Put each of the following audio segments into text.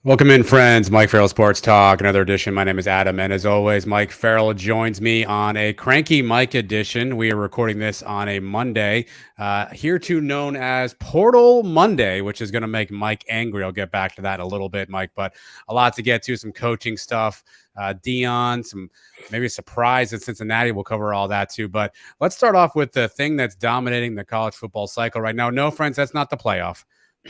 Welcome in, friends. Mike Farrell Sports Talk, another edition. My name is Adam, and as always, Mike Farrell joins me on a Cranky Mike edition. We are recording this on a Monday, hereto known as Portal Monday, which is going to make Mike angry. I'll get back to that in a little bit, Mike, but a lot to get to, some coaching stuff, Deion, some maybe a surprise in Cincinnati. We'll cover all that too, but let's start off with the thing that's dominating the college football cycle right now. No, friends, that's not the playoff.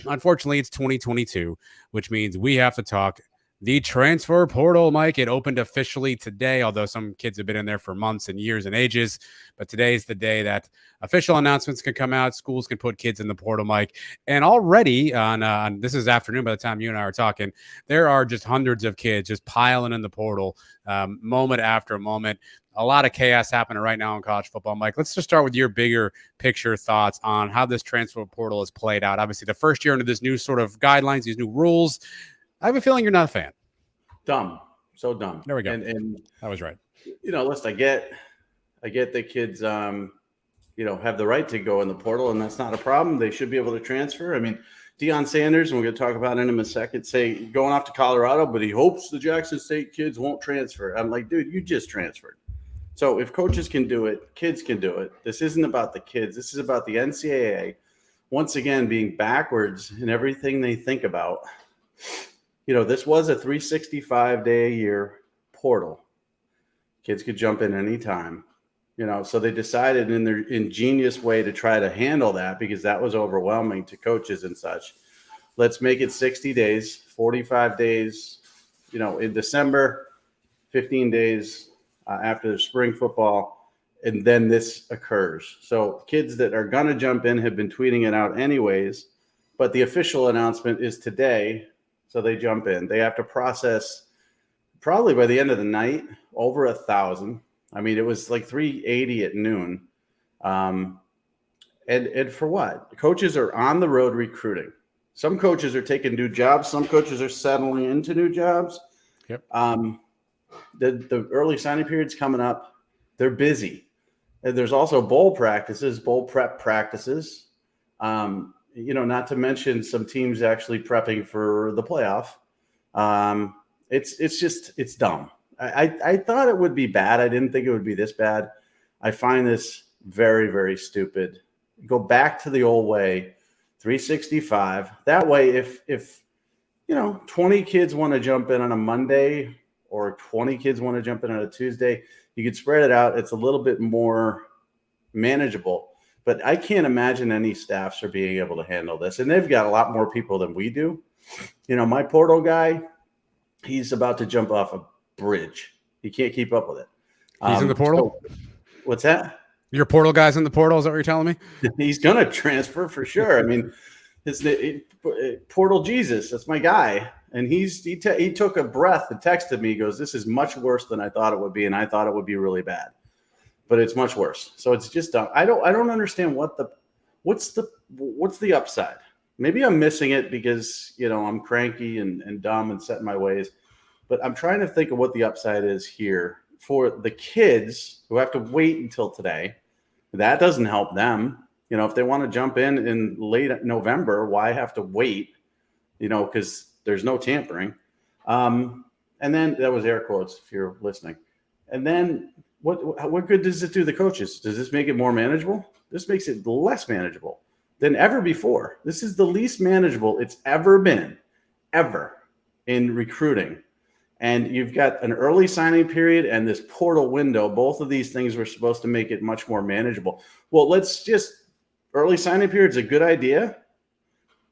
Unfortunately, it's 2022, which means we have to talk the transfer portal, Mike. It opened officially today, although some kids have been in there for months and years and ages. But today is the day that official announcements can come out. Schools can put kids in the portal, Mike. And already on this is afternoon by the time you and I are talking, there are just hundreds of kids just piling in the portal moment after moment. A lot of chaos happening right now in college football. Mike, let's just start with your bigger picture thoughts on how this transfer portal has played out. Obviously, the first year into this new sort of guidelines, these new rules. I have a feeling you're not a fan. Dumb. So dumb. There we go. And I was right. Listen, I get that kids, have the right to go in the portal, and that's not a problem. They should be able to transfer. I mean, Deion Sanderson, we're going to talk about in a second, say going off to Colorado, but he hopes the Jackson State kids won't transfer. I'm like, dude, you just transferred. So if coaches can do it, kids can do it. This isn't about the kids. This is about the NCAA, once again, being backwards in everything they think about. This was a 365-day-a-year portal. Kids could jump in anytime. So they decided in their ingenious way to try to handle that, because that was overwhelming to coaches and such. Let's make it 60 days, 45 days, in December, 15 days after the spring football, and then this occurs. So kids that are going to jump in have been tweeting it out anyways, but the official announcement is today, so they jump in. They have to process probably by the end of the night over 1,000. I mean, it was like 380 at noon. And for what? Coaches are on the road recruiting. Some coaches are taking new jobs. Some coaches are settling into new jobs. Yep. The early signing period's coming up. They're busy. And there's also bowl practices, bowl prep practices. Not to mention some teams actually prepping for the playoff. It's dumb. I thought it would be bad. I didn't think it would be this bad. I find this very, very stupid. Go back to the old way, 365. That way, if 20 kids want to jump in on a Monday or 20 kids want to jump in on a Tuesday, you could spread it out. It's a little bit more manageable. But I can't imagine any staffs are being able to handle this. And they've got a lot more people than we do. My portal guy, he's about to jump off a bridge. He can't keep up with it. He's in the portal? So, what's that? Your portal guy's in the portal? Is that what you're telling me? He's going to transfer for sure. I mean, Portal Jesus, that's my guy. And he took a breath and texted me. He goes, "This is much worse than I thought it would be. And I thought it would be really bad. But it's much worse." So it's just dumb. I don't understand what's the upside. Maybe I'm missing it because, I'm cranky and dumb and set in my ways. But I'm trying to think of what the upside is here for the kids who have to wait until today. That doesn't help them. If they want to jump in late November, why have to wait? Because there's no tampering. And then that was air quotes if you're listening. And then what good does it do the coaches? Does this make it more manageable? This makes it less manageable than ever before. This is the least manageable it's ever been, ever, in recruiting. And you've got an early signing period and this portal window. Both of these things were supposed to make it much more manageable. Well, early signing period is a good idea,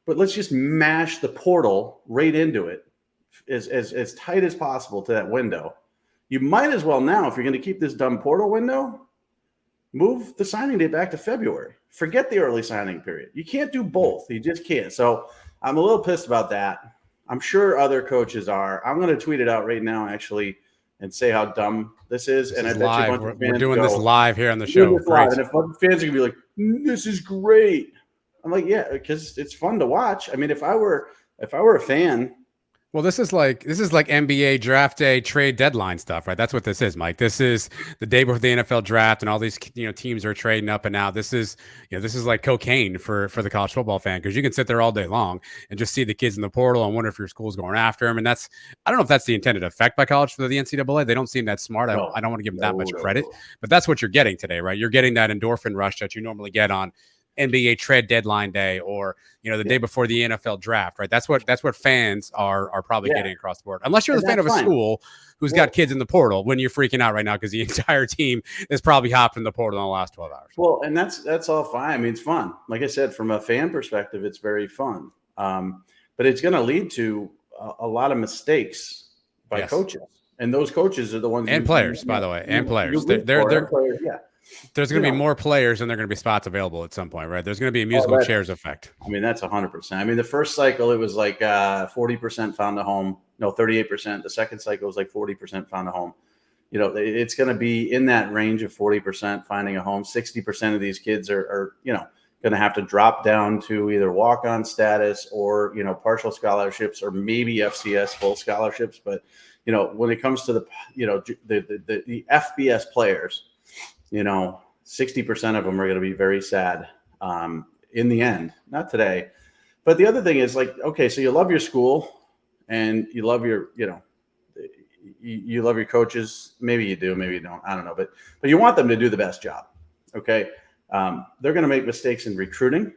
but let's just mash the portal right into it as tight as possible to that window. You might as well now, if you're going to keep this dumb portal window, move the signing date back to February. Forget the early signing period. You can't do both. You just can't. So I'm a little pissed about that. I'm sure other coaches are. I'm going to tweet it out right now, actually, and say how dumb this is. And I bet you a bunch of fans we're doing this live here on the show. And if fans are going to be like, "This is great," I'm like, yeah, because it's fun to watch. I mean, if I were a fan, Well, this is like NBA draft day trade deadline stuff, right? That's what this is, Mike. This is the day before the NFL draft, and all these teams are trading up and out. This is like cocaine for the college football fan, because you can sit there all day long and just see the kids in the portal and wonder if your school's going after them. And I don't know if that's the intended effect by college for the NCAA. They don't seem that smart. No, I don't want to give them that much no. credit, but that's what you're getting today, right? You're getting that endorphin rush that you normally get on NBA trade deadline day, or the day before the NFL draft, right? That's what fans are probably getting across the board. Unless you're the fan of a school who's got kids in the portal, when you're freaking out right now because the entire team is probably hopped in the portal in the last 12 hours. Well, and that's all fine. I mean, it's fun. Like I said, from a fan perspective, it's very fun. But it's going to lead to a lot of mistakes by coaches, and those coaches are the ones and players, by the way, and players. They're there's going to be more players and there are going to be spots available at some point, right? There's going to be a musical chairs effect. I mean, that's 100%. I mean, the first cycle, it was like 40% found a home. No, 38%. The second cycle was like 40% found a home. It's going to be in that range of 40% finding a home. 60% of these kids are going to have to drop down to either walk-on status or, partial scholarships, or maybe FCS full scholarships. But, when it comes to the FBS players, 60% of them are going to be very sad in the end. Not today. But the other thing is, like, okay, so you love your school and you love your, you love your coaches. Maybe you do, maybe you don't. I don't know. But you want them to do the best job. Okay. They're going to make mistakes in recruiting,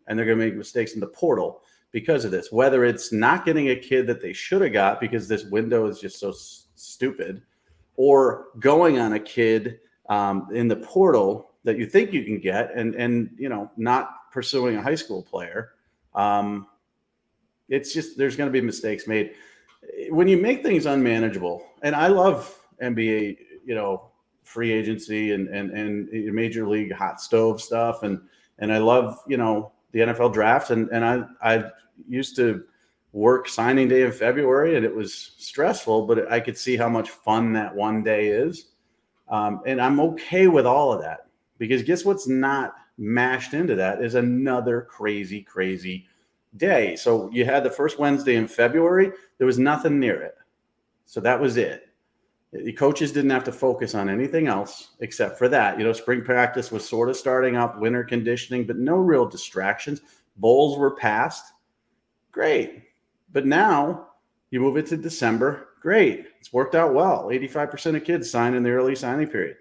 and they're going to make mistakes in the portal because of this, whether it's not getting a kid that they should have got because this window is just so stupid, or going on a kid in the portal that you think you can get and not pursuing a high school player. It's just, there's going to be mistakes made when you make things unmanageable. And I love NBA, free agency and major league hot stove stuff. And I love, the NFL draft. And I used to work signing day in February, and it was stressful, but I could see how much fun that one day is. And I'm okay with all of that, because guess what's not mashed into that is another crazy, crazy day. So you had the first Wednesday in February, there was nothing near it. So that was it. The coaches didn't have to focus on anything else except for that. Spring practice was sort of starting up, winter conditioning, but no real distractions. Bowls were passed. Great. But now you move it to December. Great. It's worked out well. 85% of kids sign in the early signing period.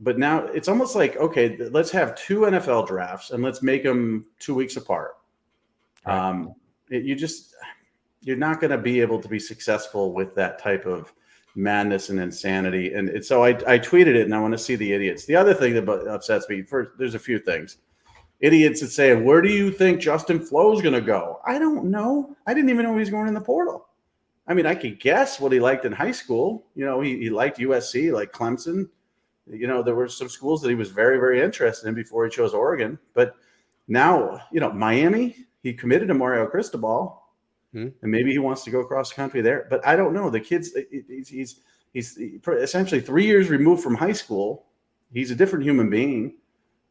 But now it's almost like, okay, let's have 2 NFL drafts and let's make them 2 weeks apart. Right. You're not going to be able to be successful with that type of madness and insanity. And so I tweeted it, and I want to see the idiots. The other thing that upsets me, first, there's a few things. Idiots that say, where do you think Justin Flo's going to go? I don't know. I didn't even know he was going in the portal. I mean, I could guess what he liked in high school. He liked USC, like Clemson. There were some schools that he was very, very interested in before he chose Oregon. But now, Miami, he committed to Mario Cristobal. And maybe he wants to go across the country there. But I don't know. The kid's he's essentially 3 years removed from high school. He's a different human being.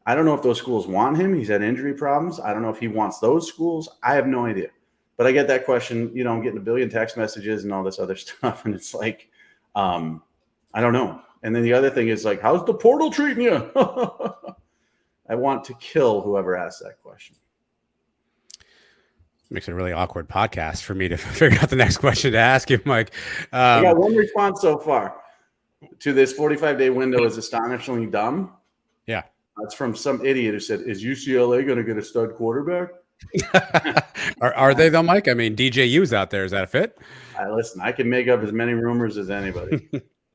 I don't know if those schools want him. He's had injury problems. I don't know if he wants those schools. I have no idea. But I get that question. I'm getting a billion text messages and all this other stuff. And it's like, I don't know. And then the other thing is like, how's the portal treating you? I want to kill whoever asked that question. Makes it a really awkward podcast for me to figure out the next question to ask you, Mike. I got one response so far to this 45-day window is astonishingly dumb. Yeah. That's from some idiot who said, is UCLA going to get a stud quarterback? Are they though, Mike? I mean, DJU's out there. Is that a fit? Listen, I can make up as many rumors as anybody.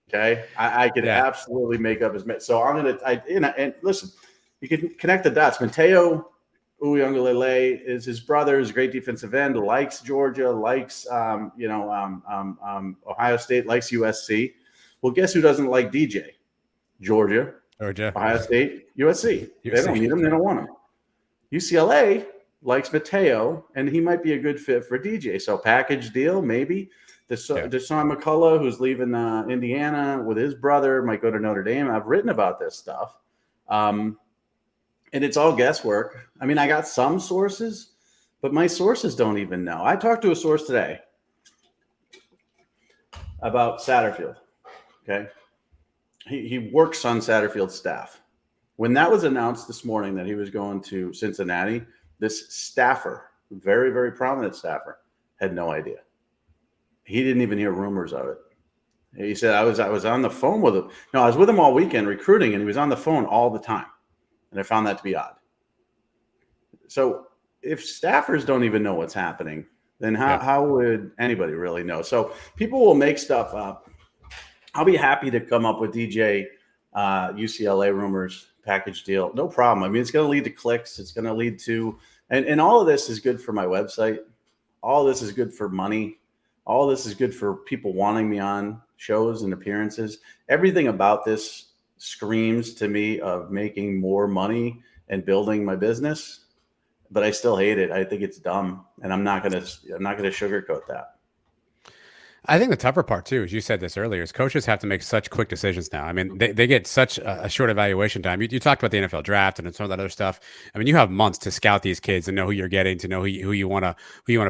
Okay. I could absolutely make up as many. So I'm going to, and listen, you can connect the dots. Mateo Uyunglele is his brother, is a great defensive end, likes Georgia, likes Ohio State, likes USC. Well, guess who doesn't like DJ? Georgia, Ohio State, USC. They don't need him. They don't want him. UCLA likes Mateo, and he might be a good fit for DJ. So package deal, maybe. Deshaun McCullough, who's leaving Indiana with his brother, might go to Notre Dame. I've written about this stuff. And it's all guesswork. I mean, I got some sources, but my sources don't even know. I talked to a source today, about Satterfield. Okay. He works on Satterfield's staff. When that was announced this morning that he was going to Cincinnati, this staffer, very, very prominent staffer, had no idea. He didn't even hear rumors of it. He said, I was on the phone with him. No, I was with him all weekend recruiting, and he was on the phone all the time. And I found that to be odd. So if staffers don't even know what's happening, then how would anybody really know? So people will make stuff up. I'll be happy to come up with DJ UCLA rumors package deal. No problem. I mean, it's going to lead to clicks. It's going to lead to, and all of this is good for my website. All this is good for money. All this is good for people wanting me on shows and appearances. Everything about this screams to me of making more money and building my business, but I still hate it. I think it's dumb, and I'm not gonna sugarcoat that. I think the tougher part too, as you said this earlier, is coaches have to make such quick decisions now. I mean, they get such a short evaluation time. You talked about the NFL draft and some of that other stuff. I mean, you have months to scout these kids and know who you're getting, to know who you want to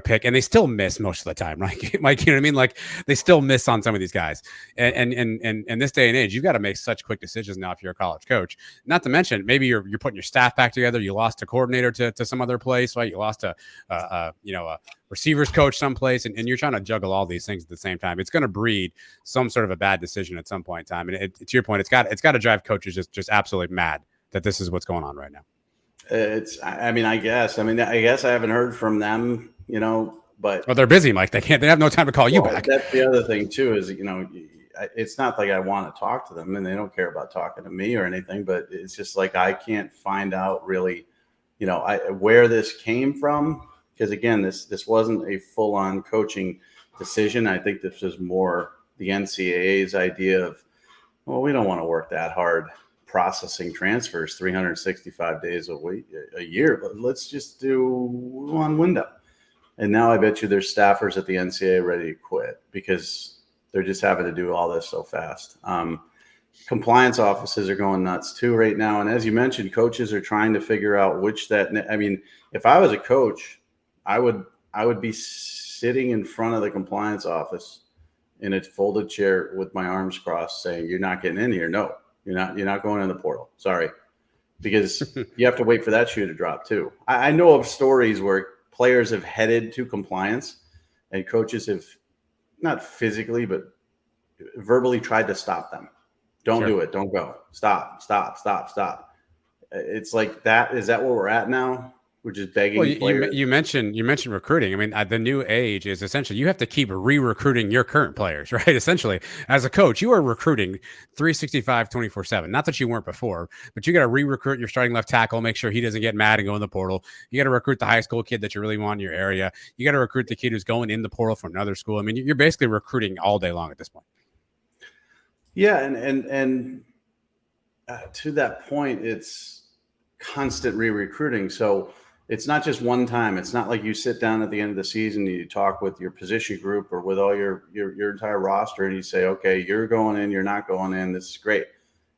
pick, and they still miss most of the time, right? Mike, you know what I mean? Like they still miss on some of these guys. And in this day and age, you've got to make such quick decisions now if you're a college coach. Not to mention, maybe you're putting your staff back together. You lost a coordinator to some other place, right? You lost a receivers coach someplace, and you're trying to juggle all these things at the same time. It's going to breed some sort of a bad decision at some point in time. And to your point, it's got to drive coaches just absolutely mad that this is what's going on right now. I guess I haven't heard from them, but they're busy, Mike. They have no time to call you back. That's the other thing too, is, it's not like I want to talk to them and they don't care about talking to me or anything, but it's just like, I can't find out really, where this came from. Because again, this wasn't a full-on coaching decision. I think this was more the NCAA's idea of, well, we don't want to work that hard processing transfers 365 days a year. Let's just do one window. And now I bet you there's staffers at the NCAA ready to quit because they're just having to do all this so fast. Compliance offices are going nuts too right now. And as you mentioned, coaches are trying to figure out if I was a coach, I would be sitting in front of the compliance office in a folded chair with my arms crossed saying, you're not getting in here. No, you're not going in the portal. Sorry. Because you have to wait for that shoe to drop too. I know of stories where players have headed to compliance and coaches have not physically, but verbally tried to stop them. Don't do it. Don't go. Stop. It's like that. Is that where we're at now? We're just begging. Well, you mentioned recruiting. I mean, the new age is essentially you have to keep re-recruiting your current players, right? Essentially, as a coach, you are recruiting 365, 24/7. Not that you weren't before, but you got to re-recruit your starting left tackle, make sure he doesn't get mad and go in the portal. You got to recruit the high school kid that you really want in your area. You got to recruit the kid who's going in the portal from another school. I mean, you're basically recruiting all day long at this point. Yeah, and to that point, it's constant re-recruiting. So it's not just one time. It's not like you sit down at the end of the season and you talk with your position group or with all your entire roster and you say, okay, you're going in, you're not going in. This is great.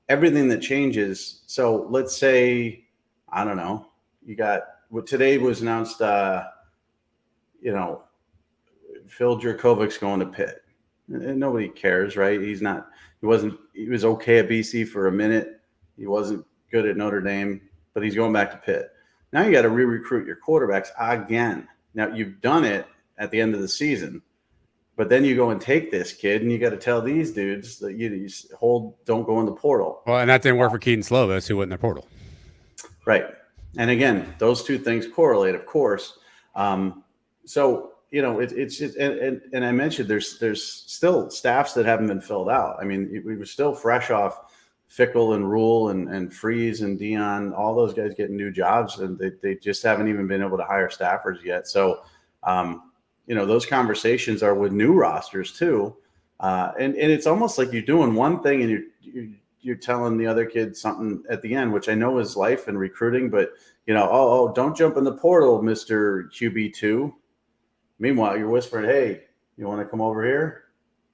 Everything that changes. So let's say, I don't know, today was announced, Phil Jurkovic's going to Pitt. And nobody cares, right? He was okay at BC for a minute. He wasn't good at Notre Dame, but he's going back to Pitt. Now you got to re-recruit your quarterbacks again. Now you've done it at the end of the season, but then you go and take this kid and you got to tell these dudes that don't go in the portal. Well, and that didn't work for Keaton Slovis, who went in the portal. Right. And again, those two things correlate, of course. So, it's just, and I mentioned there's still staffs that haven't been filled out. I mean, we were still fresh off Fickle and Rule and Freeze and Deion, all those guys getting new jobs, and they just haven't even been able to hire staffers yet. So, those conversations are with new rosters too. And it's almost like you're doing one thing and you're telling the other kid something at the end, which I know is life and recruiting, but don't jump in the portal, Mr. QB2. Meanwhile, you're whispering, hey, you want to come over here?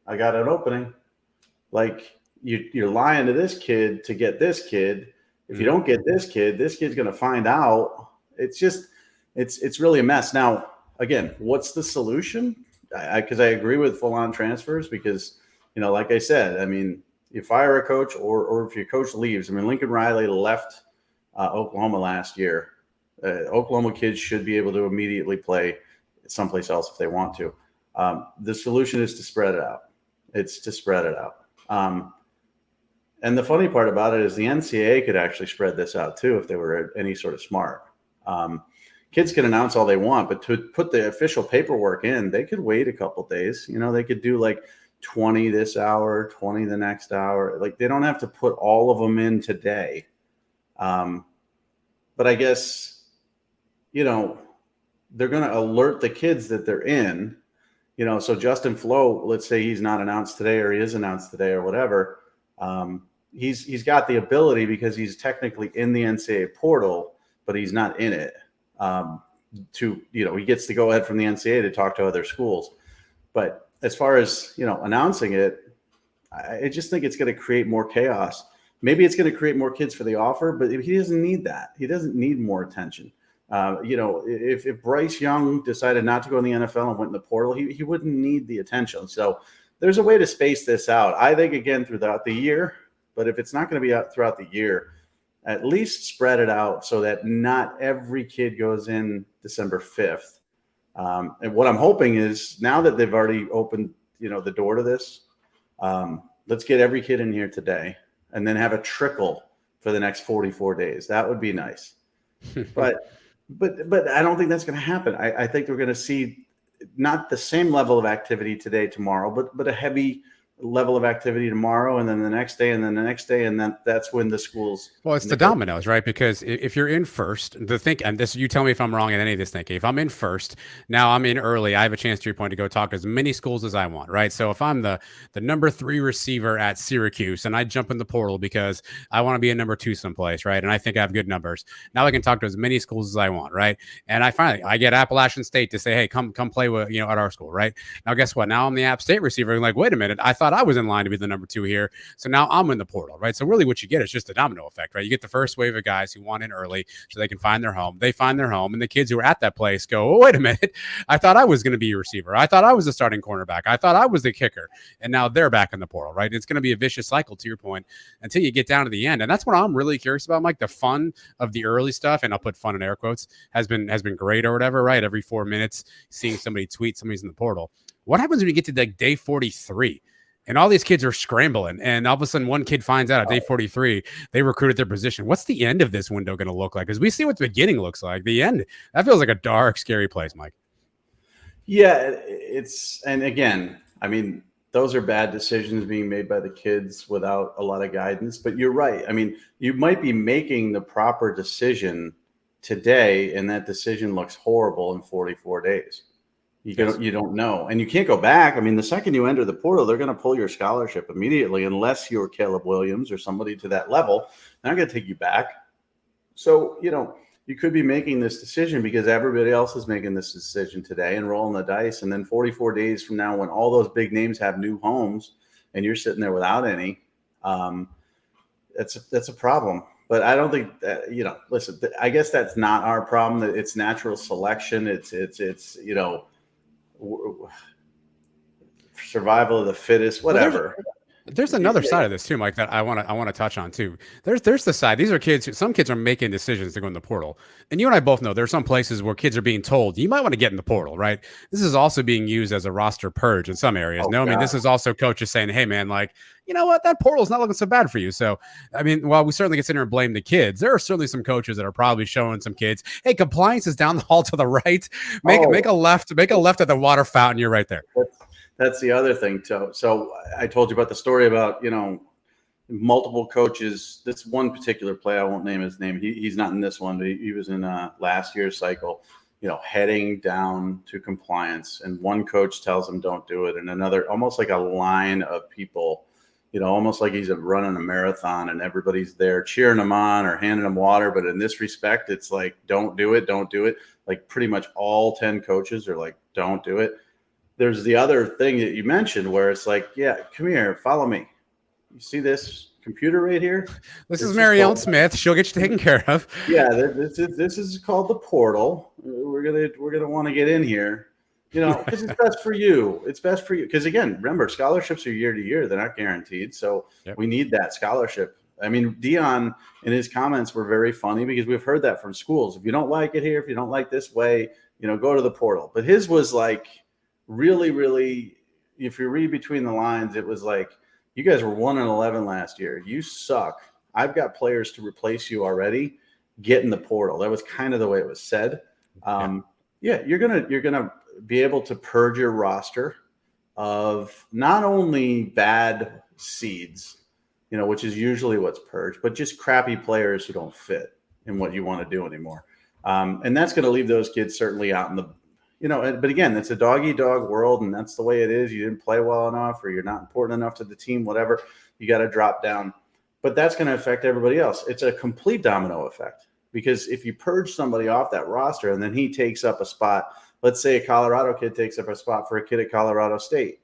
I got an opening. Like, you're lying to this kid to get this kid. If you don't get this kid's going to find out. It's just, it's really a mess. Now, again, what's the solution? Because I agree with full-on transfers, because like I said, I mean, you fire a coach or if your coach leaves. I mean, Lincoln Riley left Oklahoma last year. Oklahoma kids should be able to immediately play someplace else if they want to. The solution is to spread it out. It's to spread it out. And the funny part about it is the NCAA could actually spread this out too if they were any sort of smart. Kids can announce all they want, but to put the official paperwork in, they could wait a couple days. They could do like 20 this hour, 20 the next hour. Like they don't have to put all of them in today. But I guess, they're going to alert the kids that they're in, so Justin Flo, let's say he's not announced today or he is announced today or whatever. He's got the ability because he's technically in the NCAA portal, but he's not in it. He gets to go ahead from the NCAA to talk to other schools. But as far as, announcing it, I just think it's going to create more chaos. Maybe it's going to create more kids for the offer, but he doesn't need that. He doesn't need more attention. If Bryce Young decided not to go in the NFL and went in the portal, he wouldn't need the attention. So there's a way to space this out. I think, again, throughout the year, but if it's not going to be out throughout the year, at least spread it out so that not every kid goes in December 5th. And what I'm hoping is now that they've already opened, the door to this, let's get every kid in here today and then have a trickle for the next 44 days. That would be nice. But I don't think that's going to happen. I think we're going to see not the same level of activity today, tomorrow, but a heavy level of activity tomorrow, and then the next day, and then the next day, and then that's when the schools. Well, it's the dominoes, right? Because if you're in first, and this, you tell me if I'm wrong in any of this thinking. If I'm in first, now I'm in early, I have a chance, to your point, to go talk to as many schools as I want, right? So if I'm the number 3 receiver at Syracuse and I jump in the portal because I want to be a number 2 someplace, right? And I think I have good numbers. Now I can talk to as many schools as I want, right? And I get Appalachian State to say, hey, come play with, at our school, right? Now guess what? Now I'm the App State receiver. I'm like, wait a minute, I thought I was in line to be the number 2 here. So now I'm in the portal, right? So really what you get is just a domino effect, right? You get the first wave of guys who want in early so they can find their home. They find their home, and the kids who are at that place go, oh, wait a minute. I thought I was going to be a receiver. I thought I was the starting cornerback. I thought I was the kicker. And now they're back in the portal, right? It's going to be a vicious cycle, to your point, until you get down to the end. And that's what I'm really curious about, Mike. The fun of the early stuff, and I'll put fun in air quotes, has been great or whatever, right? Every 4 minutes, seeing somebody tweet somebody's in the portal. What happens when you get to like day 43? And all these kids are scrambling, and all of a sudden one kid finds out at day 43 they recruited their position. What's the end of this window going to look like? Because we see what the beginning looks like. The end, that feels like a dark, scary place, Mike. Yeah, and again, I mean, those are bad decisions being made by the kids without a lot of guidance. But you're right. I mean, you might be making the proper decision today, and that decision looks horrible in 44 days. You don't know, and you can't go back. I mean, the second you enter the portal, they're going to pull your scholarship immediately, unless you're Caleb Williams or somebody to that level. They're not going to take you back. So, you could be making this decision because everybody else is making this decision today and rolling the dice. And then 44 days from now, when all those big names have new homes and you're sitting there without any, that's a problem. But I don't think that, listen, I guess that's not our problem. It's natural selection. It's survival of the fittest, whatever. There's another side of this too, Mike, that I want to touch on too. There's the side. These are kids. Some kids are making decisions to go in the portal, and you and I both know there's some places where kids are being told you might want to get in the portal, right? This is also being used as a roster purge in some areas. I mean, this is also coaches saying, hey man, like, you know what, that portal is not looking so bad for you. So, I mean, while we certainly consider and blame the kids, there are certainly some coaches that are probably showing some kids, hey, compliance is down the hall to the right. Make a left at the water fountain. You're right there. That's the other thing too. So I told you about the story about, multiple coaches. This one particular play, I won't name his name. He's not in this one, but he was in last year's cycle, heading down to compliance. And one coach tells him don't do it. And another, almost like a line of people, almost like he's running a marathon and everybody's there cheering him on or handing him water. But in this respect, it's like, don't do it. Don't do it. Like pretty much all 10 coaches are like, don't do it. There's the other thing that you mentioned where it's like, yeah, come here, follow me. You see this computer right here? This is Mary Ellen Smith. She'll get you taken care of. Yeah, this is called the portal. We're gonna want to get in here. because it's best for you. It's best for you. Because again, remember, scholarships are year to year. They're not guaranteed. So Yep. we need that scholarship. I mean, Deion in his comments were very funny because we've heard that from schools. If you don't like it here, if you don't like this way, go to the portal. But his was like really, really, if you read between the lines, it was like, you guys were 1-11 last year. You suck. I've got players to replace you already. Get in the portal. That was kind of the way it was said. Yeah, you're gonna be able to purge your roster of not only bad seeds, which is usually what's purged, but just crappy players who don't fit in what you want to do anymore. And that's going to leave those kids certainly out in the, but again, it's a dog-eat-dog world, and that's the way it is. You didn't play well enough, or you're not important enough to the team, whatever, you got to drop down. But that's going to affect everybody else. It's a complete domino effect, because if you purge somebody off that roster and then he takes up a spot, let's say a Colorado kid takes up a spot for a kid at Colorado State,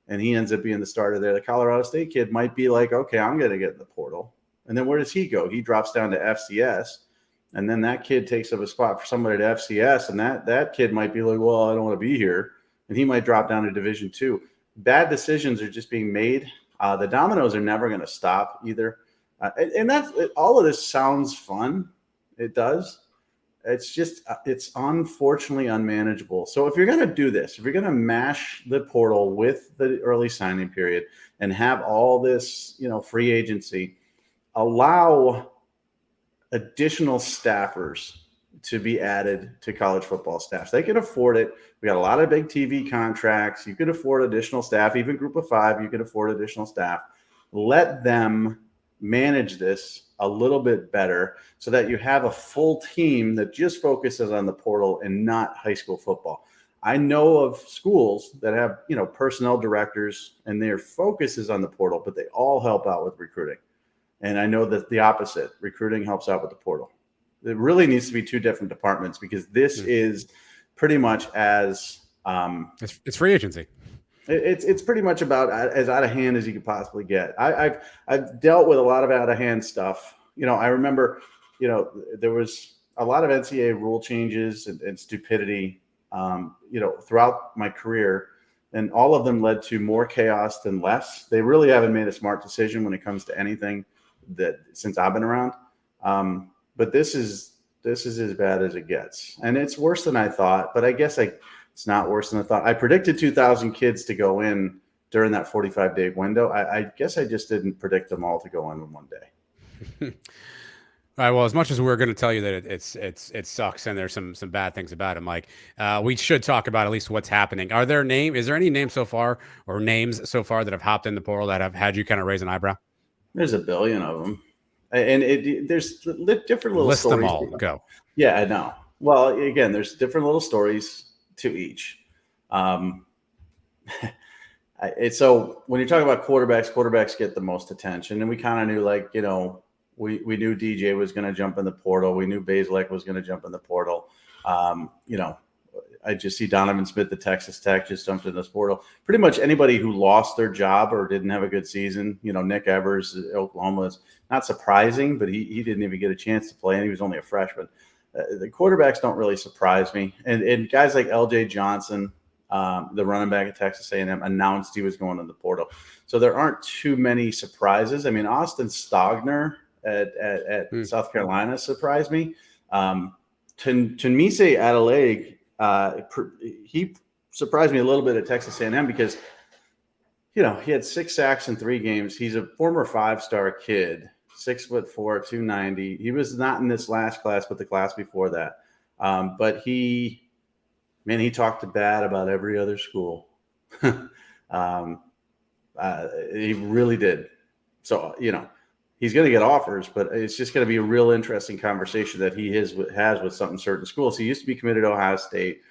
and he ends up being the starter there. The Colorado State kid might be like, okay, I'm going to get in the portal. And then where does he go? He drops down to FCS. And then that kid takes up a spot for somebody at FCS. And that kid might be like, well, I don't want to be here. And he might drop down to Division II. Bad decisions are just being made. The dominoes are never going to stop either. And that's all of this sounds fun. It does. It's just, it's unfortunately unmanageable. So if you're going to do this, if you're going to mash the portal with the early signing period and have all this, free agency, allow additional staffers to be added to college football staffs. They can afford it. We got a lot of big TV contracts. You could afford additional staff, even Group of Five, you could afford additional staff. Let them manage this a little bit better so that you have a full team that just focuses on the portal and not high school football. I know of schools that have, personnel directors and their focus is on the portal, but they all help out with recruiting. And I know that the opposite, recruiting helps out with the portal. It really needs to be two different departments, because this is pretty much as it's free agency. It's pretty much about as out of hand as you could possibly get. I've dealt with a lot of out of hand stuff. I remember, there was a lot of NCAA rule changes and stupidity, throughout my career, and all of them led to more chaos than less. They really haven't made a smart decision when it comes to anything that since I've been around. But this is as bad as it gets, and it's worse than I thought. But I guess it's not worse than I thought. I predicted 2,000 kids to go in during that 45-day window. I guess I just didn't predict them all to go in one day. All right. Well, as much as we're going to tell you that it sucks and there's some bad things about it, Mike, we should talk about at least what's happening. Is there any names so far that have hopped in the portal that have had you kind of raise an eyebrow? There's a billion of them, and there's different little list stories. Them all. Go. Yeah, I know. Well, again, there's different little stories to each. So when you talk about quarterbacks get the most attention, and we kind of knew, we knew DJ was going to jump in the portal. We knew Bazelak was going to jump in the portal. I just see Donovan Smith at Texas Tech just jumped in this portal. Pretty much anybody who lost their job or didn't have a good season, Nick Evers at Oklahoma is not surprising, but he didn't even get a chance to play, and he was only a freshman. The quarterbacks don't really surprise me. And guys like LJ Johnson, the running back at Texas A&M, announced he was going in the portal. So there aren't too many surprises. I mean, Austin Stogner at South Carolina surprised me. Tunmise Adelaide, he surprised me a little bit at Texas A&M because, he had 6 sacks in 3 games. He's a former 5-star kid, 6'4", 290. He was not in this last class, but the class before that. But he talked bad about every other school. He really did. So, he's going to get offers, but it's just going to be a real interesting conversation that he has with some certain schools. He used to be committed to Ohio State.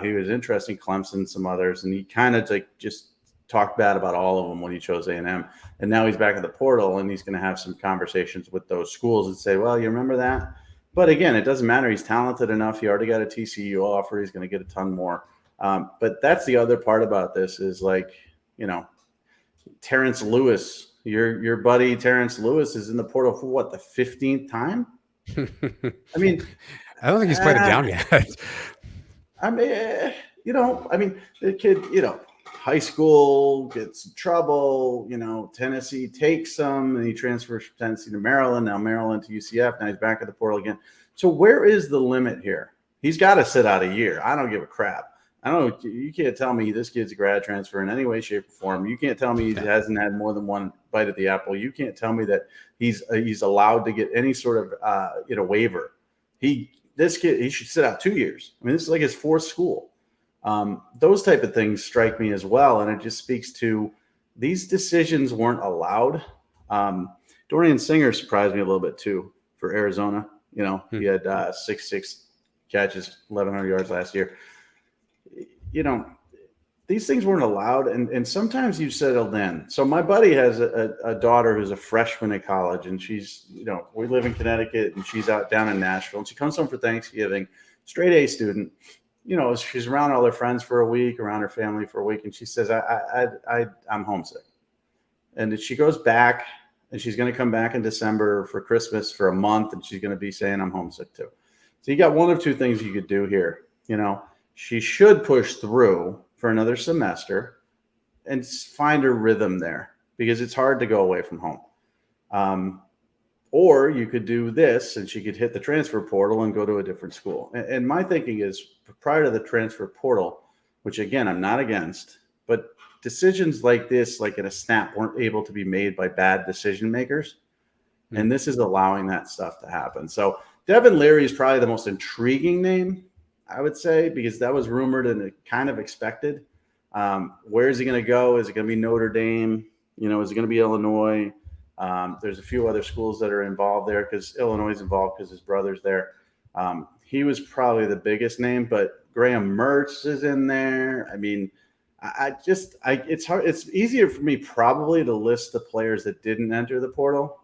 He was interested in Clemson, some others, and he kind of just talked bad about all of them when he chose A&M. And now he's back at the portal, and he's going to have some conversations with those schools and say, well, you remember that? But again, it doesn't matter. He's talented enough. He already got a TCU offer. He's going to get a ton more. But that's the other part about this is Terrence Lewis, your buddy Terrence Lewis is in the portal for what, the 15th time? I mean, I don't think he's played it down yet. I mean, I mean, the kid, high school gets in trouble, Tennessee takes him and he transfers from Tennessee to Maryland, now Maryland to UCF. Now he's back at the portal again. So where is the limit here? He's got to sit out a year. I don't give a crap. You can't tell me this kid's a grad transfer in any way, shape, or form. You can't tell me he hasn't had more than one bite at the apple. You can't tell me that he's allowed to get any sort of waiver. This kid, he should sit out 2 years. I mean, this is like his fourth school. Those type of things strike me as well, and it just speaks to these decisions weren't allowed. Dorian Singer surprised me a little bit too for Arizona. He had 6 catches, 1,100 yards last year. These things weren't allowed, and sometimes you settled in. So my buddy has a daughter who's a freshman at college, and she's, we live in Connecticut, and she's out down in Nashville, and she comes home for Thanksgiving, straight A student. She's around all her friends for a week, around her family for a week, and she says, I'm homesick. And she goes back, and she's going to come back in December for Christmas for a month, and she's going to be saying, I'm homesick too. So you got one of two things you could do here. She should push through for another semester and find her rhythm there, because it's hard to go away from home. Or you could do this and she could hit the transfer portal and go to a different school. And my thinking is, prior to the transfer portal, which again, I'm not against, but decisions like this, like in a snap, weren't able to be made by bad decision makers. And this is allowing that stuff to happen. So Devin Leary is probably the most intriguing name, I would say, because that was rumored and kind of expected. Where is he going to go? Is it going to be Notre Dame? Is it going to be Illinois? There's a few other schools that are involved there, because Illinois is involved because his brother's there. He was probably the biggest name, but Graham Mertz is in there. I mean, it's hard. It's easier for me probably to list the players that didn't enter the portal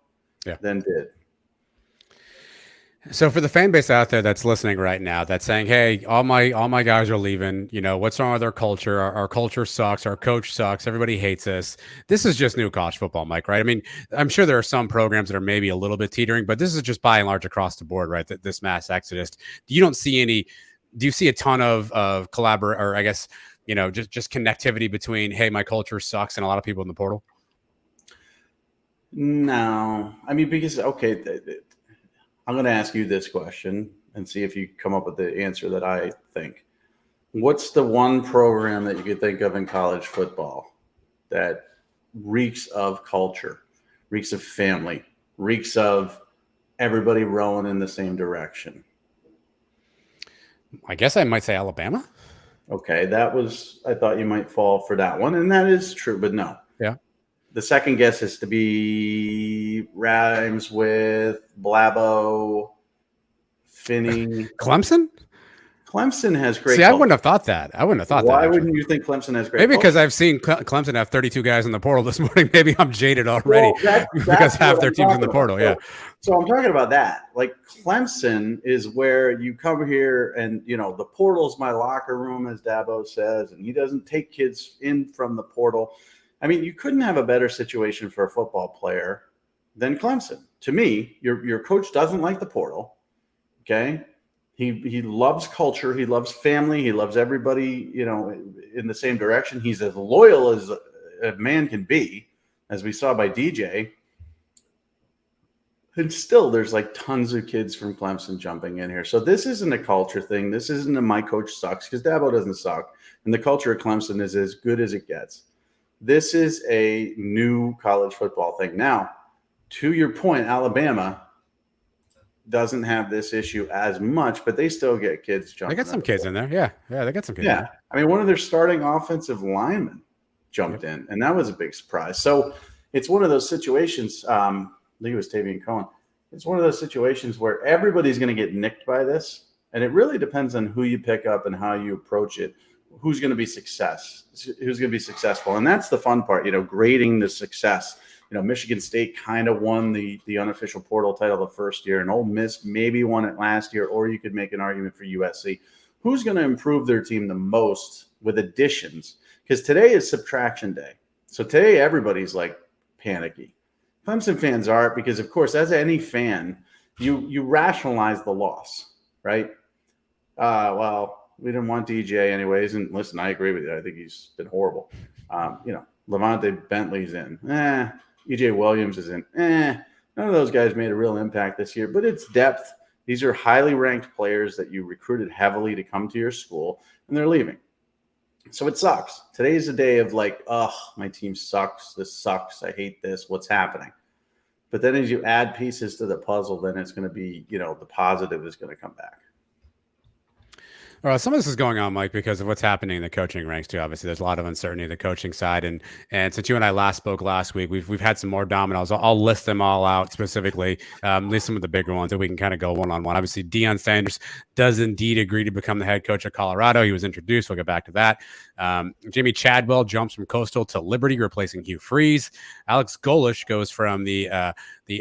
than did. So for the fan base out there that's listening right now, that's saying, hey, all my guys are leaving, what's wrong with our culture? Our culture sucks. Our coach sucks. Everybody hates us. This is just new college football, Mike, right? I mean, I'm sure there are some programs that are maybe a little bit teetering, but this is just by and large across the board, right? This mass exodus. Do you see a ton of collaborate, or I guess, just connectivity between, hey, my culture sucks, and a lot of people in the portal? No, I mean, because, okay, I'm going to ask you this question and see if you come up with the answer that I think. What's the one program that you could think of in college football that reeks of culture, reeks of family, reeks of everybody rowing in the same direction? I guess I might say Alabama. Okay, I thought you might fall for that one, and that is true, but no. Yeah. The second guess is to be rhymes with Blabo, Finney. Clemson? Clemson has great. See, I wouldn't have thought that. Why wouldn't you think Clemson has great? Maybe because I've seen Clemson have 32 guys in the portal this morning. Maybe I'm jaded already because half their team's in the portal. Yeah. So I'm talking about that. Like, Clemson is where you come here and, the portal's my locker room, as Dabo says, and he doesn't take kids in from the portal. I mean, you couldn't have a better situation for a football player than Clemson. To me, your coach doesn't like the portal. Okay. He loves culture. He loves family. He loves everybody, in the same direction. He's as loyal as a man can be, as we saw by DJ. And still, there's like tons of kids from Clemson jumping in here. So this isn't a culture thing. This isn't a my coach sucks, because Dabo doesn't suck. And the culture of Clemson is as good as it gets. This is a new college football thing. Now, to your point, Alabama doesn't have this issue as much, but they still get kids jumping. They got some kids in there. Yeah, they got some kids in there. I mean, one of their starting offensive linemen jumped in, and that was a big surprise. So it's one of those situations, I think it was Tavian Cohen, it's one of those situations where everybody's going to get nicked by this, and it really depends on who you pick up and how you approach it. Who's going to be successful. And that's the fun part, grading the success. Michigan State kind of won the unofficial portal title the first year, and Ole Miss maybe won it last year, or you could make an argument for USC. Who's going to improve their team the most with additions? Because today is subtraction day. So today everybody's like panicky. Clemson fans are, because, of course, as any fan, you rationalize the loss, right? we didn't want DJ anyways. And listen, I agree with you. I think he's been horrible. Levante Bentley's in. EJ Williams is in. None of those guys made a real impact this year, but it's depth. These are highly ranked players that you recruited heavily to come to your school, and they're leaving. So it sucks. Today's a day of like, oh, my team sucks. This sucks. I hate this. What's happening? But then as you add pieces to the puzzle, then it's going to be, the positive is going to come back. Some of this is going on, Mike, because of what's happening in the coaching ranks too. Obviously, there's a lot of uncertainty in the coaching side, and since you and I last spoke last week, we've had some more dominoes. I'll list them all out specifically, list some of the bigger ones that we can kind of go one on one. Obviously, Deion Sanders does indeed agree to become the head coach of Colorado. He was introduced. We'll get back to that. Jimmy Chadwell jumps from Coastal to Liberty, replacing Hugh Freeze. Alex Golish goes from the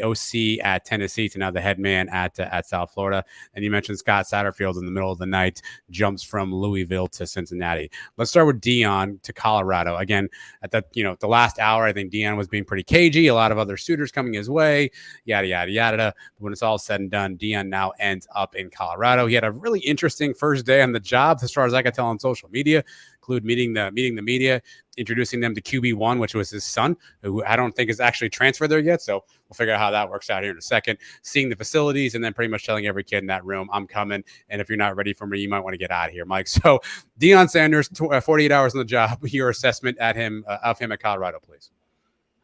OC at Tennessee to now the head man at South Florida. And you mentioned Scott Satterfield in the middle of the night jumps from Louisville to Cincinnati. Let's start with Deion to Colorado. Again, at the last hour, I think Deion was being pretty cagey. A lot of other suitors coming his way, yada, yada, yada. But when it's all said and done, Deion now ends up in Colorado. He had a really interesting first day on the job, as far as I could tell on social media, include meeting the media, introducing them to QB1, which was his son, who I don't think is actually transferred there yet. So we'll figure out how that works out here in a second. Seeing the facilities and then pretty much telling every kid in that room, I'm coming. And if you're not ready for me, you might want to get out of here, Mike. So Deion Sanders, 48 hours on the job, your assessment of him at Colorado, please.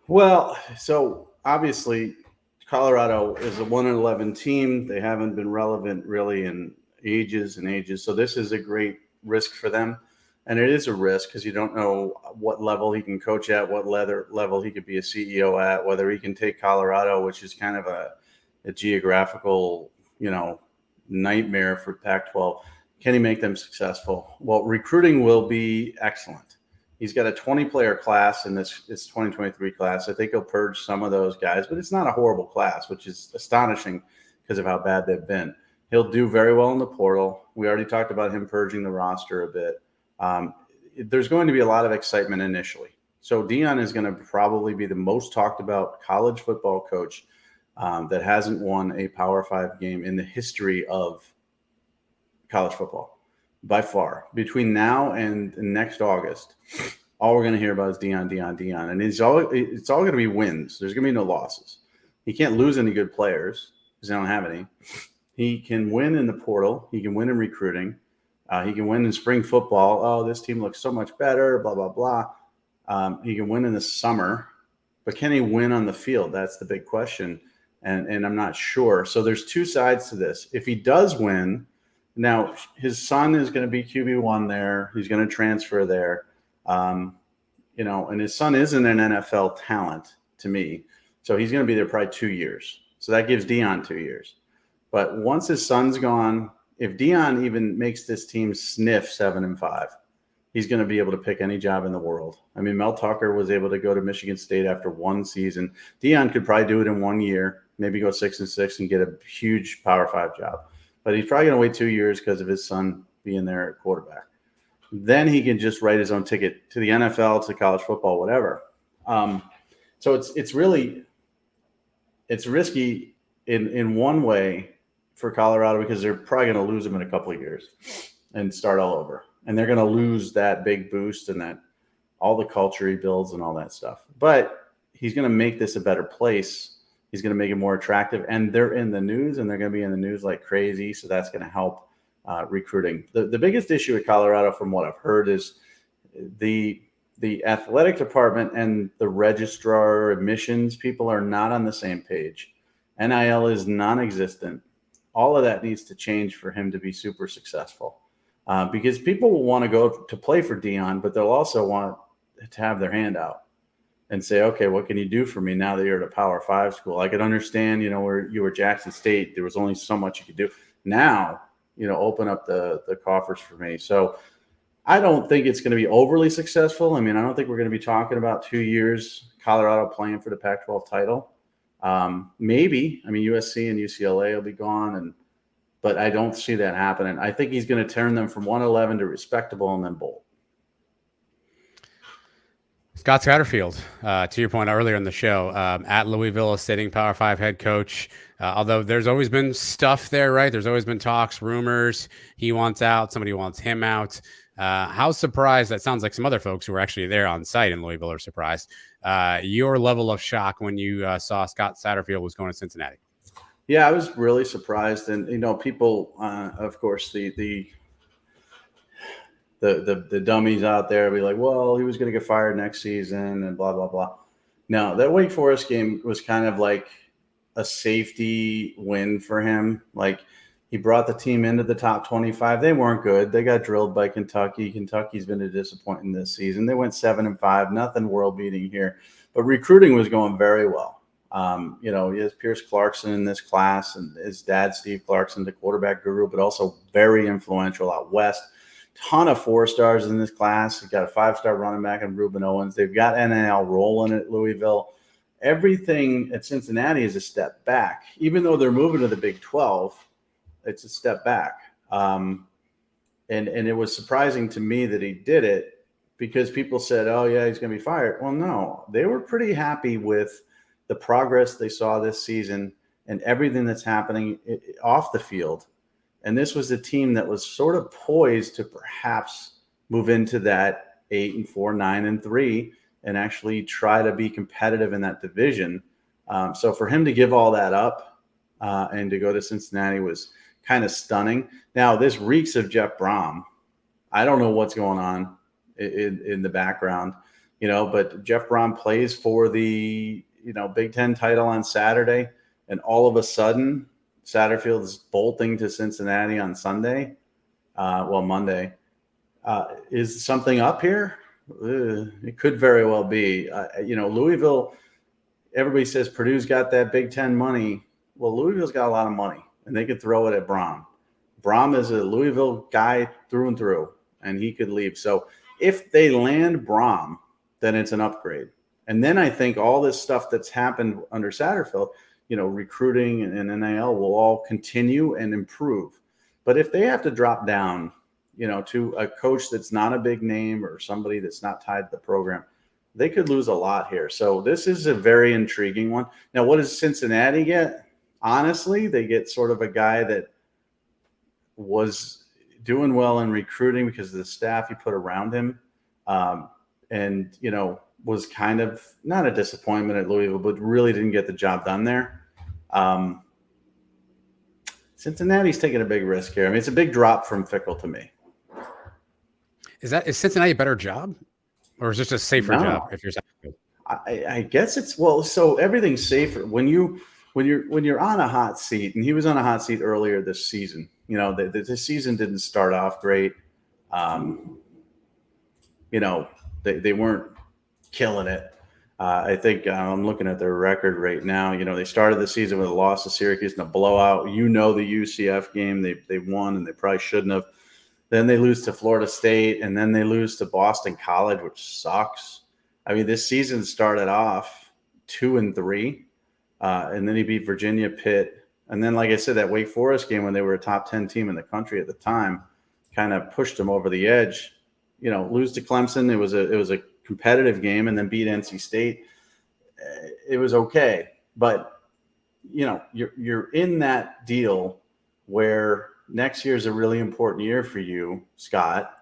Well, so obviously Colorado is a 1-11 team. They haven't been relevant really in ages and ages. So this is a great risk for them. And it is a risk because you don't know what level he can coach at, what level he could be a CEO at, whether he can take Colorado, which is kind of a geographical, nightmare for Pac-12. Can he make them successful? Well, recruiting will be excellent. He's got a 20-player class in this 2023 class. I think he'll purge some of those guys, but it's not a horrible class, which is astonishing because of how bad they've been. He'll do very well in the portal. We already talked about him purging the roster a bit. There's going to be a lot of excitement initially. So Deion is going to probably be the most talked about college football coach that hasn't won a Power 5 game in the history of college football by far. Between now and next August, all we're going to hear about is Deion. And it's all going to be wins. There's going to be no losses. He can't lose any good players because they don't have any. He can win in the portal. He can win in recruiting. He can win in spring football. Oh, this team looks so much better, blah, blah, blah. He can win in the summer, but can he win on the field? That's the big question, and I'm not sure. So there's two sides to this. If he does win, now his son is going to be QB1 there. He's going to transfer there, and his son isn't an NFL talent to me. So he's going to be there probably 2 years. So that gives Deion 2 years. But once his son's gone, if Deion even makes this team sniff 7-5, he's going to be able to pick any job in the world. I mean, Mel Tucker was able to go to Michigan State after one season. Deion could probably do it in 1 year, maybe go 6-6 and get a huge Power 5 job. But he's probably going to wait 2 years because of his son being there at quarterback. Then he can just write his own ticket to the NFL, to college football, whatever. So it's risky in one way for Colorado because they're probably going to lose him in a couple of years and start all over. And they're going to lose that big boost and that all the culture he builds and all that stuff. But he's going to make this a better place. He's going to make it more attractive. And they're in the news, and they're going to be in the news like crazy. So that's going to help recruiting. The biggest issue at Colorado, from what I've heard, is the athletic department and the registrar admissions people are not on the same page. NIL is non-existent. All of that needs to change for him to be super successful because people will want to go to play for Deion, but they'll also want to have their hand out and say, okay, what can you do for me now that you're at a Power 5 school? I could understand, where you were Jackson State, there was only so much you could do. Now, open up the coffers for me. So I don't think it's going to be overly successful. I mean, I don't think we're going to be talking about 2 years Colorado playing for the Pac-12 title. Maybe. I mean, USC and UCLA will be gone, but I don't see that happening. I think he's going to turn them from 1-11 to respectable and then bowl. Scott Satterfield, to your point earlier in the show, at Louisville, a sitting Power 5 head coach. Although there's always been stuff there, right? There's always been talks, rumors. He wants out. Somebody wants him out. How surprised, that sounds like some other folks who were actually there on site in Louisville are surprised. Your level of shock when you saw Scott Satterfield was going to Cincinnati. Yeah, I was really surprised. And, people, of course, the dummies out there be like, well, he was going to get fired next season and blah, blah, blah. No, that Wake Forest game was kind of like a safety win for him. Like, he brought the team into the top 25. They weren't good. They got drilled by Kentucky. Kentucky's been a disappointment this season. They went 7-5, nothing world beating here, but recruiting was going very well. He has Pierce Clarkson in this class, and his dad, Steve Clarkson, the quarterback guru, but also very influential out west. Ton of 4-stars in this class. He's got a 5-star running back in Reuben Owens. They've got NIL rolling at Louisville. Everything at Cincinnati is a step back. Even though they're moving to the Big 12, it's a step back. And it was surprising to me that he did it, because people said, oh, yeah, he's going to be fired. Well, no, they were pretty happy with the progress they saw this season and everything that's happening off the field. And this was a team that was sort of poised to perhaps move into that 8-4, 9-3, and actually try to be competitive in that division. So for him to give all that up and to go to Cincinnati was kind of stunning. Now, this reeks of Jeff Brom. I don't know what's going on in the background, but Jeff Brom plays for the Big Ten title on Saturday, and all of a sudden Satterfield is bolting to Cincinnati on Monday. Is something up here? It could very well be. Louisville, everybody says Purdue's got that Big Ten money. Well, Louisville's got a lot of money, and they could throw it at Brom. Brom is a Louisville guy through and through, and he could leave. So if they land Brom, then it's an upgrade. And then I think all this stuff that's happened under Satterfield, recruiting and NIL will all continue and improve. But if they have to drop down, to a coach that's not a big name or somebody that's not tied to the program, they could lose a lot here. So this is a very intriguing one. Now, what does Cincinnati get? Honestly, they get sort of a guy that was doing well in recruiting because of the staff he put around him. Was kind of not a disappointment at Louisville, but really didn't get the job done there. Cincinnati's taking a big risk here. I mean, it's a big drop from Fickle to me. Is Cincinnati a better job, or is this a safer job if you're Satterfield? I guess it's, well, so everything's safer when you're on a hot seat, and he was on a hot seat earlier this season. The season didn't start off great. They weren't killing it. I think I'm looking at their record right now. They started the season with a loss to Syracuse and a blowout. The UCF game they won, and they probably shouldn't have. Then they lose to Florida State, and then they lose to Boston College, which sucks. I mean, this season started off 2-3, and then he beat Virginia, Pitt, and then, like I said, that Wake Forest game when they were a top 10 team in the country at the time kind of pushed them over the edge. Lose to Clemson. It was a competitive game, and then beat NC State. It was okay, but you're in that deal where next year is a really important year for you, Scott.